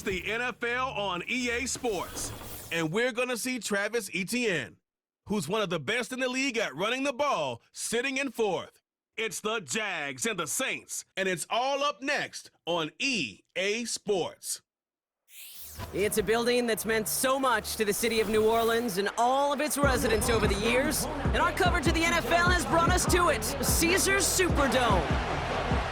the NFL on EA Sports, and we're going to see Travis Etienne, who's one of the best in the league at running the ball, sitting in fourth. It's the Jags and the Saints, and it's all up next on EA Sports. It's a building that's meant so much to the city of New Orleans and all of its residents over the years, and our coverage of the NFL has brought us to it, Caesars Superdome.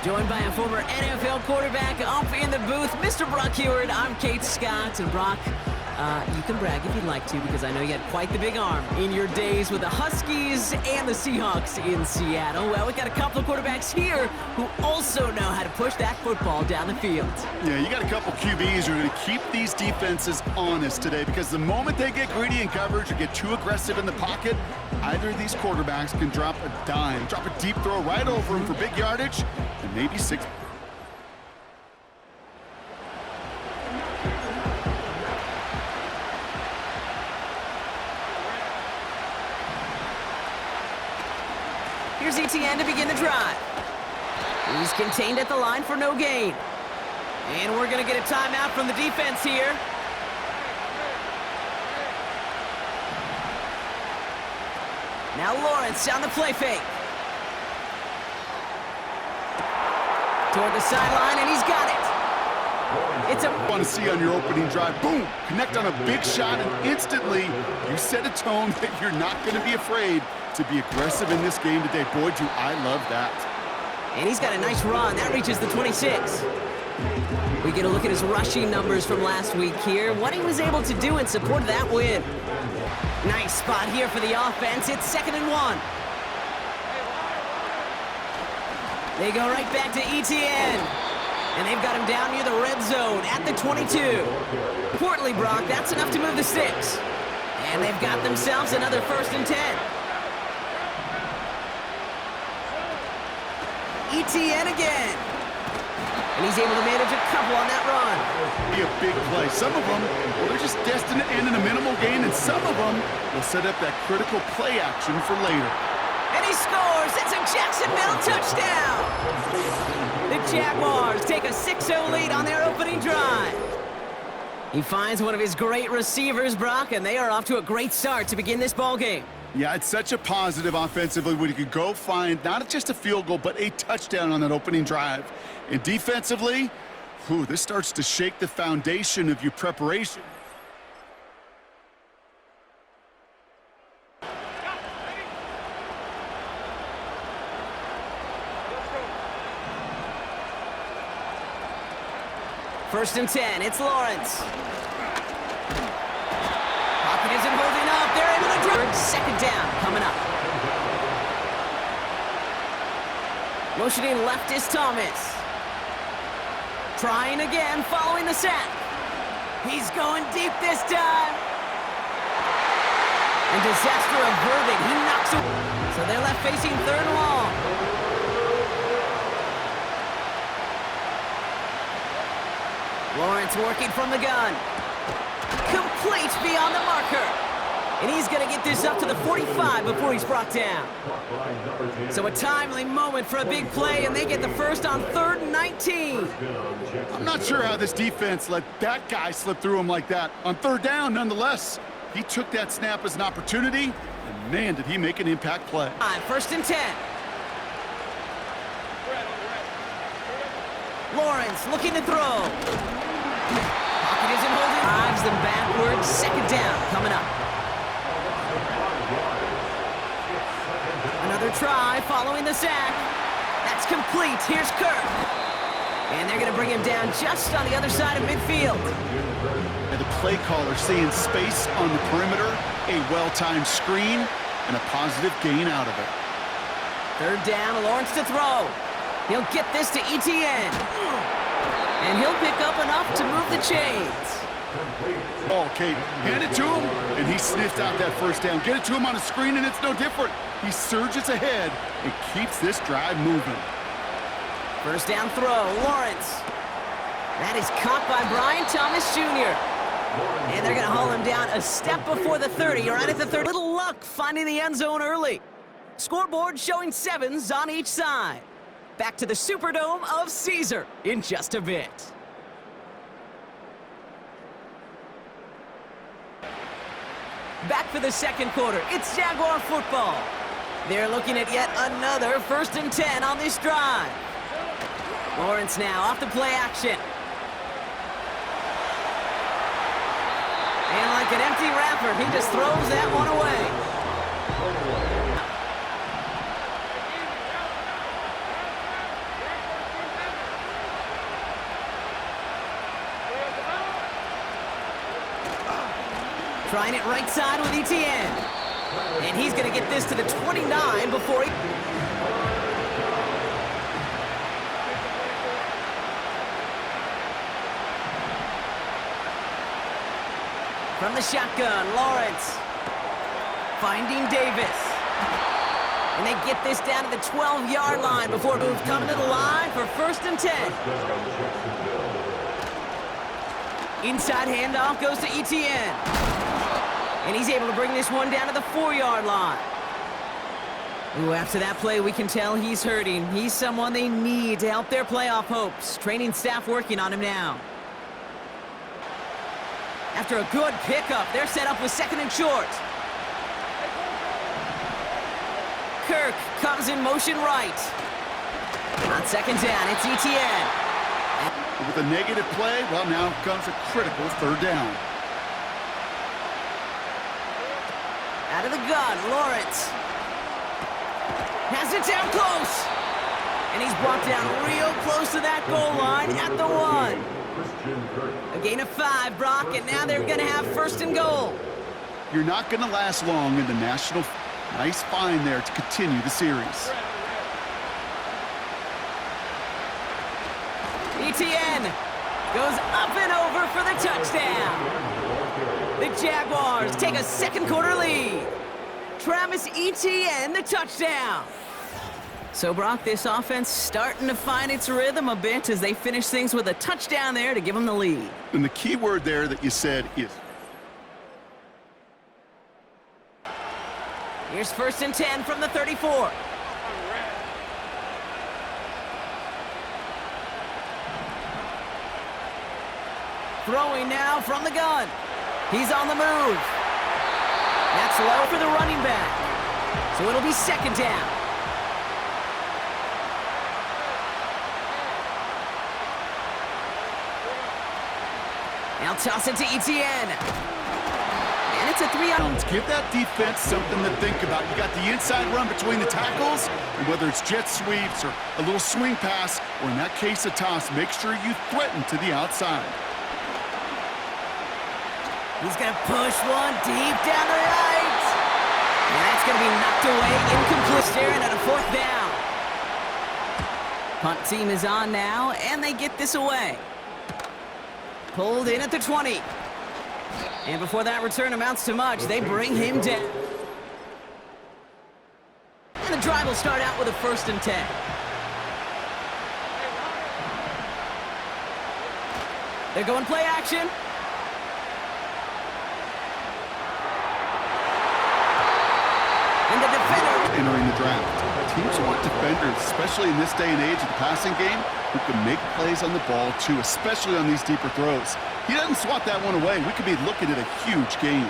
Joined by a former NFL quarterback up in the booth, Mr. Brock Heward. I'm Kate Scott, and Brock, you can brag if you'd like to, because I know you had quite the big arm in your days with the Huskies and the Seahawks in Seattle. Well, we got a couple of quarterbacks here who also know how to push that football down the field. Yeah, you got a couple QBs who are going to keep these defenses honest today, because the moment they get greedy in coverage or get too aggressive in the pocket, either of these quarterbacks can drop a dime, drop a deep throw right over him for big yardage, and maybe 6. Here's Etienne to begin the drive. He's contained at the line for no gain. And we're going to get a timeout from the defense here. Now Lawrence on the play fake. Toward the sideline, and he's got it. It's a... Want to see on your opening drive, boom, connect on a big shot, and instantly you set a tone that you're not going to be afraid to be aggressive in this game today. Boy, do I love that. And he's got a nice run. That reaches the 26. We get a look at his rushing numbers from last week here, what he was able to do in support of that win. Nice spot here for the offense. It's 2nd and 1. They go right back to Etienne. And they've got him down near the red zone at the 22. Importantly, Brock, that's enough to move the sticks. And they've got themselves another 1st and 10. Etienne again. And he's able to manage a couple on that run. Be a big play. Some of them, well, they're just destined to end in a minimal gain, and some of them will set up that critical play action for later. And he scores. It's a Jacksonville touchdown. The Jaguars take a 6-0 lead on their opening drive. He finds one of his great receivers, Brock, and they are off to a great start to begin this ball game. Yeah, it's such a positive offensively when you can go find not just a field goal, but a touchdown on that opening drive. And defensively, this starts to shake the foundation of your preparation. First and 10, it's Lawrence. Pocket isn't holding up. They're able to drive. 2nd down coming up. Motioning left is Thomas. Trying again, following the sack. He's going deep this time. And disaster averted. He knocks it. So they're left facing 3rd and long. Lawrence working from the gun. Complete beyond the marker. And he's going to get this up to the 45 before he's brought down. So a timely moment for a big play, and they get the first on 3rd and 19. I'm not sure how this defense let that guy slip through him like that. On 3rd down, nonetheless, he took that snap as an opportunity, and man, did he make an impact play. 1st and 10. Lawrence looking to throw. Pocket isn't holding. Drives them backwards. 2nd down coming up. Another try following the sack. That's complete. Here's Kirk. And they're going to bring him down just on the other side of midfield. And the play caller seeing space on the perimeter, a well-timed screen, and a positive gain out of it. 3rd down, Lawrence to throw. He'll get this to Etienne. And he'll pick up enough to move the chains. Oh, Kate, hand it to him, and he sniffed out that 1st down. Get it to him on a screen, and it's no different. He surges ahead and keeps this drive moving. 1st down throw, Lawrence. That is caught by Brian Thomas Jr. And they're going to haul him down a step before the 30, right at the 30. Little luck finding the end zone early. Scoreboard showing 7s on each side. Back to the Superdome of Caesar in just a bit. Back for the second quarter. It's Jaguar football. They're looking at yet another 1st and 10 on this drive. Lawrence now off the play action. And like an empty wrapper, he just throws that one away. Trying it right side with Etienne. And he's going to get this to the 29 before he... From the shotgun, Lawrence. Finding Davis. And they get this down to the 12-yard line before it moves coming to the line for 1st and 10. Inside handoff goes to Etienne. And he's able to bring this one down to the 4-yard line. Ooh, after that play, we can tell he's hurting. He's someone they need to help their playoff hopes. Training staff working on him now. After a good pickup, they're set up with 2nd and short. Kirk comes in motion right. On 2nd down, it's Etienne. With a negative play, well, now comes a critical 3rd down. Out of the gun, Lawrence. Has it down close. And he's brought down real close to that goal line at the 1. A gain of 5, Brock, and now they're going to have 1st and goal. You're not going to last long in the national. Nice find there to continue the series. Etienne goes up and over for the touchdown. The Jaguars take a 2nd quarter lead. Travis Etienne, the touchdown. So, Brock, this offense starting to find its rhythm a bit as they finish things with a touchdown there to give them the lead. And the key word there that you said is... Here's 1st and 10 from the 34. Throwing now from the gun. He's on the move. That's low for the running back. So it'll be 2nd down. Now toss it to Etienne. And it's a 3-on. Give that defense something to think about. You got the inside run between the tackles, and whether it's jet sweeps or a little swing pass, or in that case a toss, make sure you threaten to the outside. He's going to push one deep down the right. And that's going to be knocked away, incomplete. Staring at a 4th down. Punt team is on now, and they get this away. Pulled in at the 20. And before that return amounts to much, they bring him down. And the drive will start out with a 1st and 10. They're going play action. And the defender entering the draft. Teams want defenders, especially in this day and age of the passing game, who can make plays on the ball too, especially on these deeper throws. He doesn't swat that one away. We could be looking at a huge game.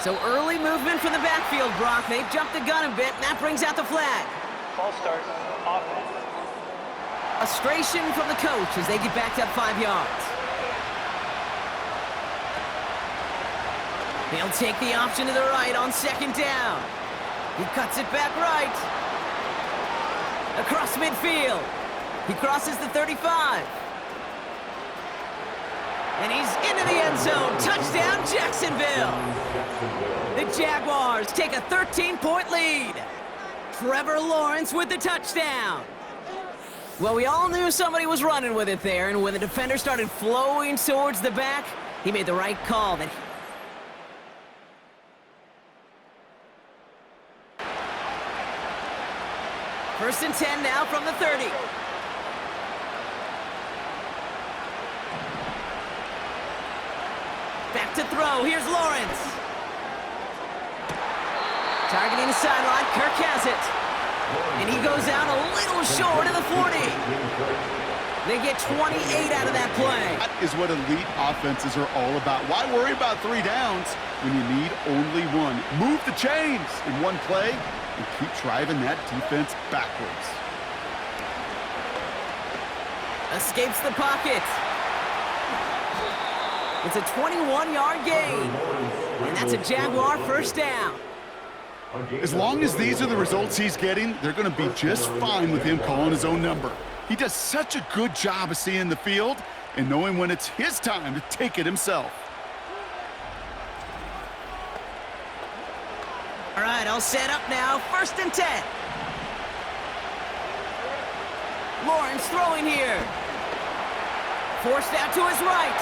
So early movement from the backfield, Brock. They've jumped the gun a bit, and that brings out the flag. False start, offense. Frustration from the coach as they get backed up 5 yards. He'll take the option to the right on 2nd down. He cuts it back right. Across midfield. He crosses the 35. And he's into the end zone. Touchdown, Jacksonville. The Jaguars take a 13-point lead. Trevor Lawrence with the touchdown. Well, we all knew somebody was running with it there, and when the defender started flowing towards the back, he made the right call. That 1st and 10 now from the 30. Back to throw. Here's Lawrence. Targeting the sideline. Kirk has it. And he goes out a little short of the 40. They get 28 out of that play. That is what elite offenses are all about. Why worry about 3 downs when you need only 1? Move the chains in one play and keep driving that defense backwards. Escapes the pocket. It's a 21-yard gain. And that's a Jaguar first down. As long as these are the results he's getting, they're going to be just fine with him calling his own number. He does such a good job of seeing the field and knowing when it's his time to take it himself. All right, all set up now. 1st and 10. Lawrence throwing here. Forced out to his right.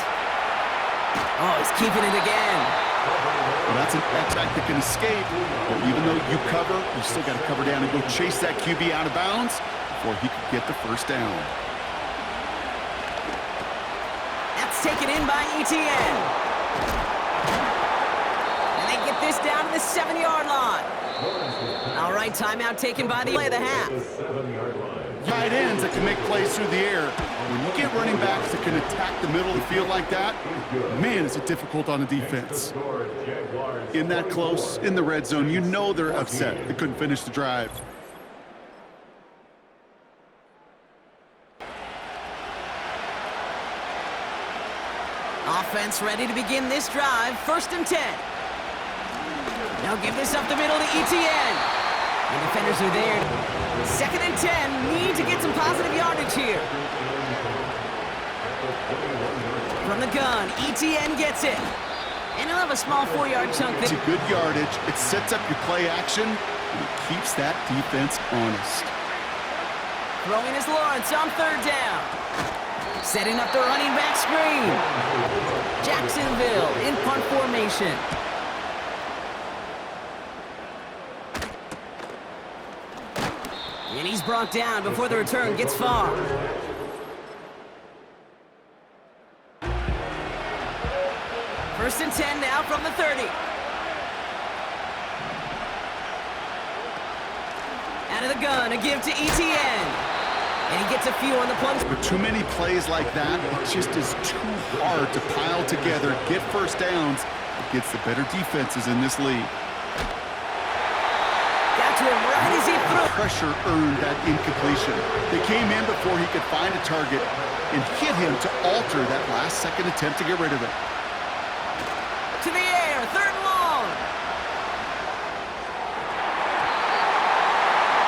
Oh, he's keeping it again. Well, that's an X-back that can escape. But even though you cover, you still got to cover down and go chase that QB out of bounds before he could get the first down. That's taken in by ETN. And they get this down to the 7-yard line. All right, timeout taken by the play of the half. Tight ends that can make plays through the air. When you get running backs that can attack the middle of the field like that, man, is it difficult on the defense. In that close, in the red zone, you know they're upset. They couldn't finish the drive. Offense ready to begin this drive. 1st and 10. Now give this up the middle to ETN. The defenders are there. 2nd and 10. Need to get some positive yardage here. From the gun, ETN gets it. And he'll have a small 4-yard chunk there. It's a good yardage. It sets up your play action, and it keeps that defense honest. Throwing is Lawrence on 3rd down. Setting up the running back screen. Jacksonville in punt formation. And he's brought down before the return gets far. First and 10 now from the 30. Out of the gun, a give to ETN. And he gets a few on the plunge. With too many plays like that, it just is too hard to pile together, get first downs against the better defenses in this league. Got to him right as he threw. Pressure earned that incompletion. They came in before he could find a target and hit him to alter that last-second attempt to get rid of it. To the air, 3rd and long.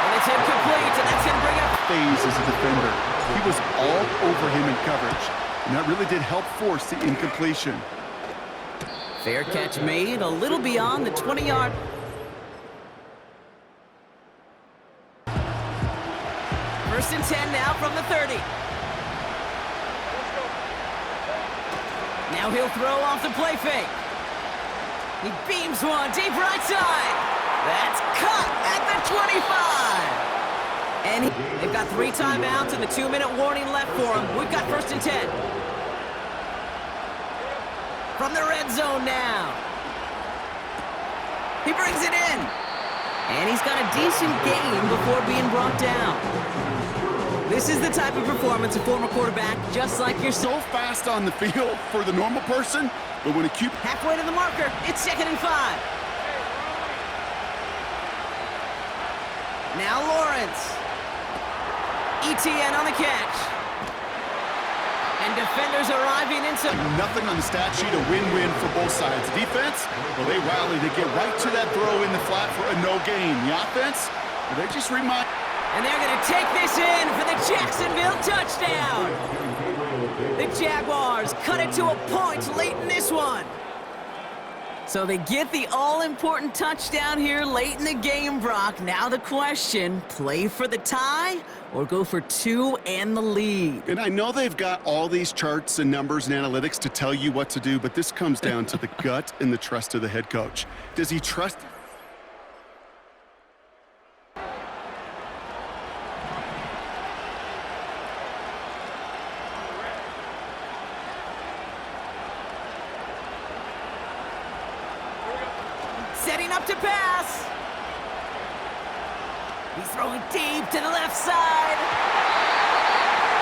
And it's incomplete, and that's going to bring up Phase as a defender. He was all over him in coverage, and that really did help force the incompletion. fair catch made, a little beyond the 20-yard. First and 10 now from the 30. Now he'll throw off the play fake. He beams one deep right side. That's cut at the 25. And they've got 3 timeouts and the 2-minute warning left for him. We've got first and 10. From the red zone now. He brings it in. And he's got a decent gain before being brought down. This is the type of performance a former quarterback just like yourself. So fast on the field for the normal person, but when a QB... Halfway to the marker, it's 2nd and 5. Now Lawrence. ETN on the catch. And defenders arriving into... Nothing on the stat sheet, a win-win for both sides. Defense, well, they rally to get right to that throw in the flat for a no gain. The offense, well, they just remind... And they're going to take this in for the Jacksonville touchdown. The Jaguars cut it to a point late in this one. So they get the all-important touchdown here late in the game, Brock. Now the question, play for the tie or go for 2 and the lead? And I know they've got all these charts and numbers and analytics to tell you what to do, but this comes down to the gut and the trust of the head coach. Does he trust... Setting up to pass. He's throwing deep to the left side.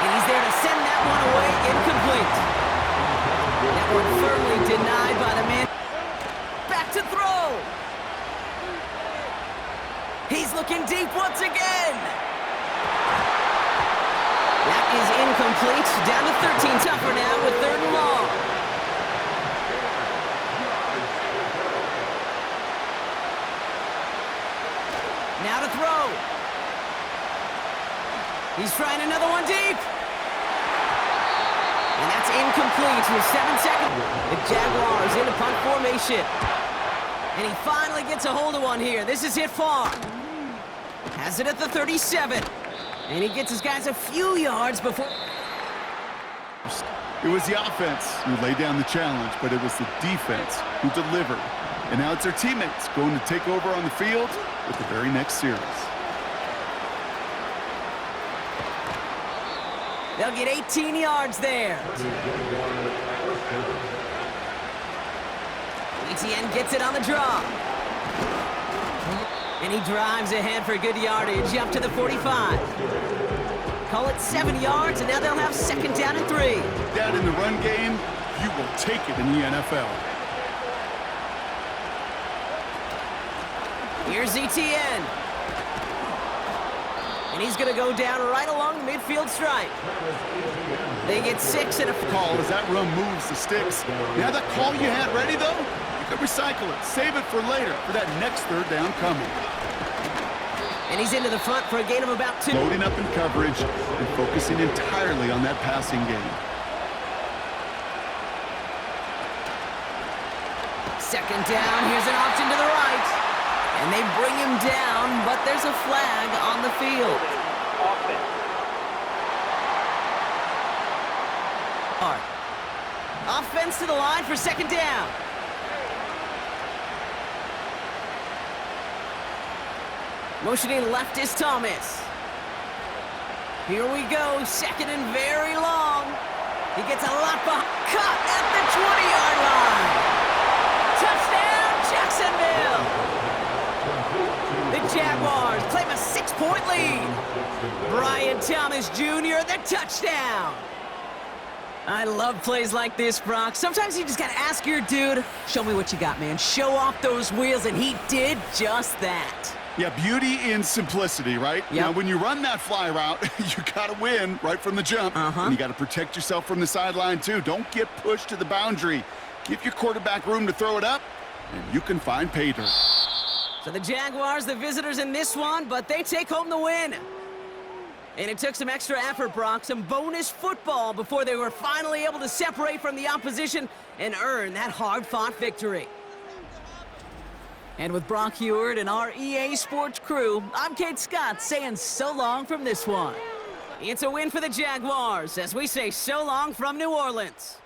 And he's there to send that one away, incomplete. That one firmly denied by the man. Back to throw. He's looking deep once again. That is incomplete. Down to 13 tougher now with 3rd and long. Now to throw. He's trying another one deep. And that's incomplete with 7 seconds. The Jaguars in a punt formation. And he finally gets a hold of one here. This is hit far. Has it at the 37. And he gets his guys a few yards before... It was the offense who laid down the challenge, but it was the defense who delivered. And now it's their teammates going to take over on the field with the very next series. They'll get 18 yards there. Etienne gets it on the draw. And he drives ahead for good yardage up to the 45. Call it 7 yards, and now they'll have 2nd down and 3. That in the run game, you will take it in the NFL. Here's Etienne. And he's going to go down right along the midfield stripe. They get 6 and a call as that run moves the sticks. Now that call you had ready, though, you could recycle it. Save it for later for that next 3rd down coming. And he's into the front for a gain of about 2. Loading up in coverage and focusing entirely on that passing game. 2nd down, here's an option to the right. And they bring him down, but there's a flag on the field. Offense to the line for 2nd down. Motioning left is Thomas. Here we go, 2nd and very long. He gets a lot behind. Cut at the 20-yard line. Touchdown, Jacksonville. The Jaguars claim a 6-point lead. Brian Thomas Jr., the touchdown. I love plays like this, Brock. Sometimes you just gotta ask your dude, show me what you got, man. Show off those wheels, and he did just that. Yeah, beauty in simplicity, right? Yep. Now, when you run that fly route, you gotta win right from the jump. And you gotta protect yourself from the sideline, too. Don't get pushed to the boundary. Give your quarterback room to throw it up, and you can find pay dirt. So the Jaguars, the visitors in this one, but they take home the win. And it took some extra effort, Brock, some bonus football before they were finally able to separate from the opposition and earn that hard-fought victory. And with Brock Heward and our EA Sports crew, I'm Kate Scott saying so long from this one. It's a win for the Jaguars as we say so long from New Orleans.